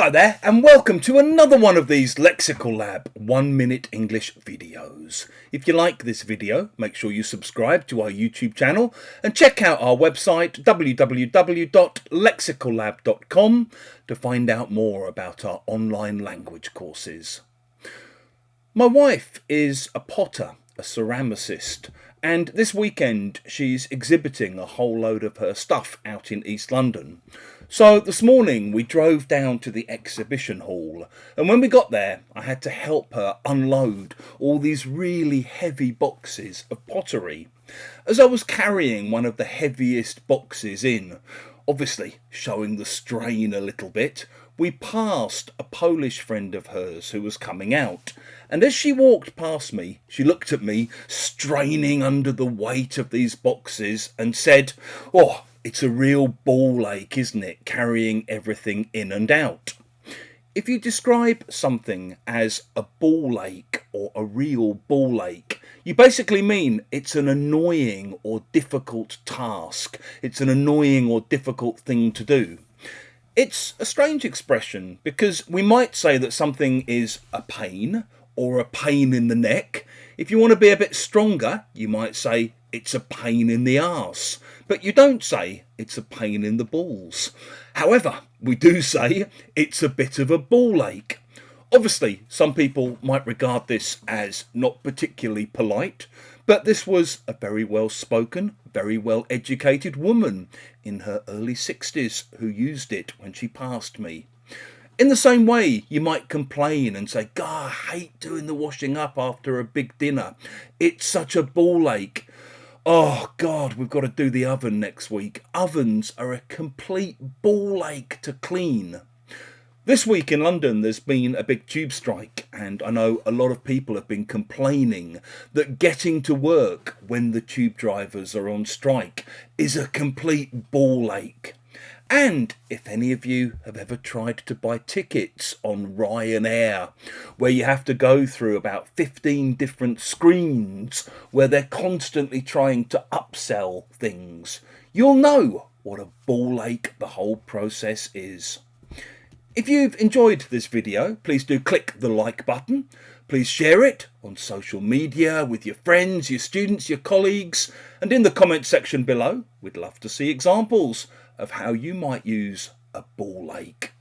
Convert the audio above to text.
Hello there and welcome to another one of these Lexical Lab 1 minute English videos. If you like this video, make sure you subscribe to our YouTube channel and check out our website www.lexicallab.com to find out more about our online language courses. My wife is a potter, a ceramicist, and this weekend she's exhibiting a whole load of her stuff out in East London. So this morning we drove down to the exhibition hall, and when we got there I had to help her unload all these really heavy boxes of pottery. As I was carrying one of the heaviest boxes in, obviously showing the strain a little bit, we passed a Polish friend of hers who was coming out, and as she walked past me, she looked at me straining under the weight of these boxes and said, "Oh, it's a real ball ache, isn't it, carrying everything in and out?" If you describe something as a ball ache or a real ball ache, you basically mean it's an annoying or difficult task. It's an annoying or difficult thing to do. It's a strange expression because we might say that something is a pain or a pain in the neck. If you want to be a bit stronger, you might say it's a pain in the arse, but you don't say it's a pain in the balls. However, we do say it's a bit of a ball ache. Obviously, some people might regard this as not particularly polite, but this was a very well-spoken, very well-educated woman in her early 60s who used it when she passed me. In the same way, you might complain and say, "God, I hate doing the washing up after a big dinner. It's such a ball ache. Oh God, we've got to do the oven next week. Ovens are a complete ball ache to clean." This week in London there's been a big tube strike, and I know a lot of people have been complaining that getting to work when the tube drivers are on strike is a complete ball ache. And if any of you have ever tried to buy tickets on Ryanair, where you have to go through about 15 different screens where they're constantly trying to upsell things, you'll know what a ball ache the whole process is. If you've enjoyed this video, please do click the like button. Please share it on social media with your friends, your students, your colleagues, and in the comment section below, we'd love to see examples of how you might use a ball ache.